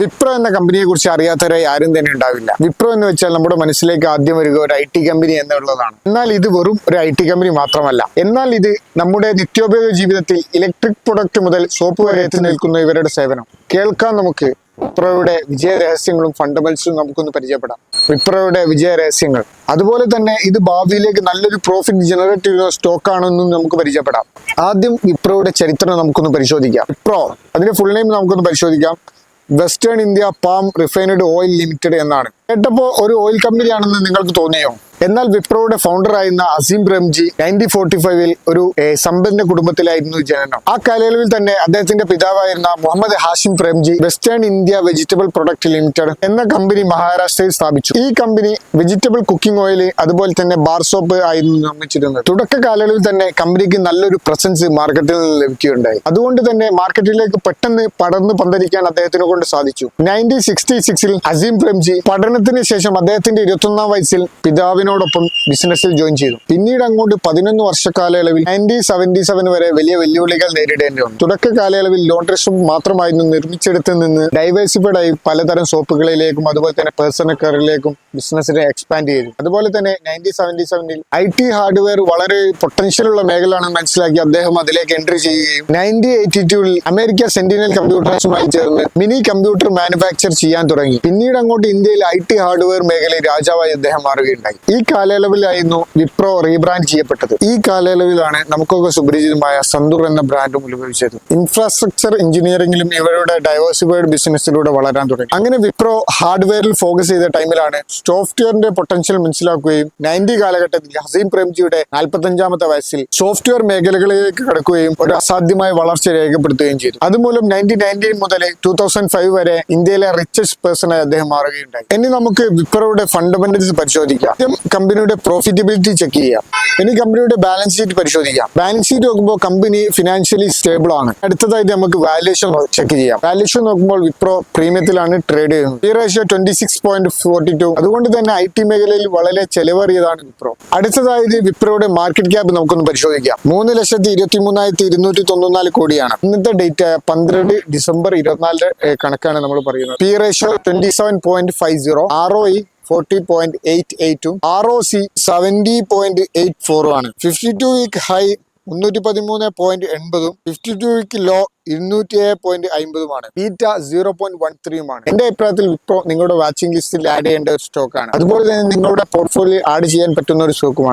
വിപ്രോ എന്ന കമ്പനിയെ കുറിച്ച് അറിയാത്തവരായി ആരും തന്നെ ഉണ്ടാവില്ല. വിപ്രോ എന്ന് വെച്ചാൽ നമ്മുടെ മനസ്സിലേക്ക് ആദ്യം വരിക ഒരു IT കമ്പനി എന്നുള്ളതാണ്. എന്നാൽ ഇത് വെറും ഒരു IT കമ്പനി മാത്രമല്ല. എന്നാൽ ഇത് നമ്മുടെ നിത്യോപയോഗ ജീവിതത്തിൽ ഇലക്ട്രിക് പ്രൊഡക്റ്റ് മുതൽ സോപ്പ് വരെ എത്തി നിൽക്കുന്ന ഇവരുടെ സേവനം കേൾക്കാൻ നമുക്ക് വിപ്രോയുടെ വിജയ രഹസ്യങ്ങളും ഫണ്ടമെന്റ്സും നമുക്കൊന്ന് പരിചയപ്പെടാം. വിപ്രോയുടെ വിജയ രഹസ്യങ്ങൾ, അതുപോലെ തന്നെ ഇത് ഭാവിയിലേക്ക് നല്ലൊരു പ്രോഫിറ്റ് ജനറേറ്റ് ചെയ്യുന്ന സ്റ്റോക്ക് ആണെന്നും നമുക്ക് പരിചയപ്പെടാം. ആദ്യം വിപ്രോയുടെ ചരിത്രം നമുക്കൊന്ന് പരിശോധിക്കാം. വിപ്രോ അതിന്റെ ഫുൾ നെയിം നമുക്കൊന്ന് പരിശോധിക്കാം. Western India palm refined oil limited എന്നാണ്. കേട്ടപ്പോ ഒരു ഓയിൽ കമ്പനിയാണെന്ന് നിങ്ങൾക്ക് തോന്നിയോ? എന്നാൽ വിപ്രോയുടെ ഫൗണ്ടർ ആയിരുന്ന അസീം പ്രേംജി 1945 ഒരു സമ്പന്ന കുടുംബത്തിലായിരുന്നു ജനനം. ആ കാലയളവിൽ തന്നെ അദ്ദേഹത്തിന്റെ പിതാവായിരുന്ന Muhammad Hashim Premji western India vegetable product limited എന്ന കമ്പനി മഹാരാഷ്ട്രയിൽ സ്ഥാപിച്ചു. ഈ കമ്പനി വെജിറ്റബിൾ കുക്കിംഗ് ഓയിൽ അതുപോലെ തന്നെ ബാർ സോപ്പ് ആയിരുന്നു നിർമ്മിച്ചിരുന്നത്. തുടക്ക കാലയളവിൽ തന്നെ കമ്പനിക്ക് നല്ലൊരു പ്രസൻസ് മാർക്കറ്റിൽ ലഭിക്കുകയുണ്ടായി. അതുകൊണ്ട് തന്നെ മാർക്കറ്റിലേക്ക് പെട്ടെന്ന് പടർന്നു പന്തലിക്കാൻ അദ്ദേഹത്തിനെ കൊണ്ട് സാധിച്ചു. 1966 അസീം പ്രേംജി പഠനത്തിന് ശേഷം അദ്ദേഹത്തിന്റെ 21ാം വയസ്സിൽ പിതാവിനോടൊപ്പം ബിസിനസ്സിൽ ജോയിൻ ചെയ്തു. പിന്നീട് അങ്ങോട്ട് 11 വർഷ കാലയളവിൽ 1977 വരെ വലിയ വെല്ലുവിളികൾ നേരിടേണ്ടി വന്നു. തുടക്ക കാലയളവിൽ ലോണ്ടറി സോപ്പ് മാത്രമായിരുന്നു നിർമ്മിച്ചെടുത്ത് നിന്ന് ഡൈവേഴ്സിഫൈഡ് ആയി പലതരം സോപ്പുകളിലേക്കും അതുപോലെ തന്നെ പേഴ്സണൽ കെയറിലേക്കും ബിസിനസ്സിനെ എക്സ്പാൻഡ് ചെയ്തു. അതുപോലെ തന്നെ 1977 IT ഹാർഡ്വെയർ വളരെ പൊട്ടൻഷ്യൽ ഉള്ള മേഖലയാണെന്ന് മനസ്സിലാക്കി അദ്ദേഹം അതിലേക്ക് എൻട്രി ചെയ്യുകയും 1982 അമേരിക്ക സെന്റിനൽ കമ്പ്യൂട്ടേഴ്സുമായി ചേർന്ന് മിനി കമ്പ്യൂട്ടർ മാനുഫാക്ചർ ചെയ്യാൻ തുടങ്ങി. പിന്നീട് അങ്ങോട്ട് ഇന്ത്യയിൽ IT ഹാർഡ്വെയർ മേഖലയിൽ രാജാവായി അദ്ദേഹം മാറുകയുണ്ടായി. ഈ കാലയളവിലായിരുന്നു വിപ്രോ റീബ്രാൻഡ് ചെയ്യപ്പെട്ടത്. ഈ കാലയളവിലാണ് നമുക്കൊക്കെ സുപരിചിതമായ സന്തൂർ എന്ന ബ്രാൻഡും ഉത്ഭവിച്ചത്. ഇൻഫ്രാസ്ട്രക്ചർ എഞ്ചിനീയറിംഗിലും ഇവരുടെ ഡൈവേഴ്സിഫൈഡ് ബിസിനസ്സിലൂടെ വളരാൻ തുടങ്ങി. അങ്ങനെ വിപ്രോ ഹാർഡ്വെയറിൽ ഫോക്കസ് ചെയ്ത ടൈമിലാണ് സോഫ്റ്റ്വെയറിന്റെ പൊട്ടൻഷ്യൽ മനസ്സിലാക്കുകയും 90 കാലഘട്ടത്തിൽ ഹസീം പ്രേംജിയുടെ 45ാമത്തെ വയസ്സിൽ സോഫ്റ്റ്വെയർ മേഖലകളിലേക്ക് കടക്കുകയും ഒരു അസാധ്യമായ വളർച്ച രേഖപ്പെടുത്തുകയും ചെയ്തു. അതുമൂലം 1990 മുതൽ 2005 വരെ ഇന്ത്യയിലെ റിച്ചസ്റ്റ് പേഴ്സണായി അദ്ദേഹം മാറുകയുണ്ടായി. ഇനി നമുക്ക് വിപ്രോയുടെ ഫണ്ടമെന്റൽസ് പരിശോധിക്കാം. ആദ്യം കമ്പനിയുടെ പ്രോഫിറ്റബിലിറ്റി ചെക്ക് ചെയ്യാം. ഇനി കമ്പനിയുടെ ബാലൻസ് ഷീറ്റ് പരിശോധിക്കാം. ബാലൻസ് ഷീറ്റ് നോക്കുമ്പോൾ കമ്പനി ഫിനാൻഷ്യലി സ്റ്റേബിൾ ആണ്. അടുത്തതായിട്ട് നമുക്ക് വാല്യൂഷൻ ചെക്ക് ചെയ്യാം. വാല്യൂഷൻ നോക്കുമ്പോൾ വിപ്രോ പ്രീമിയത്തിലാണ് ട്രേഡ് ചെയ്യുന്നത്. ഈ റേഷ്യോ 26.42. അതുകൊണ്ട് തന്നെ IT മേഖലയിൽ വളരെ ചെലവേറിയതാണ് വിപ്രോ. അടുത്തതായിട്ട് വിപ്രോയുടെ മാർക്കറ്റ് ക്യാപ്പ് നമുക്കൊന്ന് പരിശോധിക്കാം. 3,23,294 കോടിയാണ്. ഇന്നത്തെ ഡേറ്റ് 12 ഡിസംബർ 24 കണക്കാണ് നമ്മൾ പറയുന്നത്. പി റേഷ്യോ 27.50, ROE 40.88, ROC 70.84 ആണ്. 52 week high 313.80, 52 week low 207.50 beta 0.13. എന്റെ അഭിപ്രായത്തിൽ വിപ്രോ നിങ്ങളുടെ വാച്ചിങ് ലിസ്റ്റിൽ ആഡ് ചെയ്യേണ്ട ഒരു സ്റ്റോക്കാണ്. അതുപോലെ തന്നെ നിങ്ങളുടെ പോർട്ട്ഫോളിയോ ആഡ് ചെയ്യാൻ പറ്റുന്ന ഒരു സ്റ്റോക്കുമാണ്.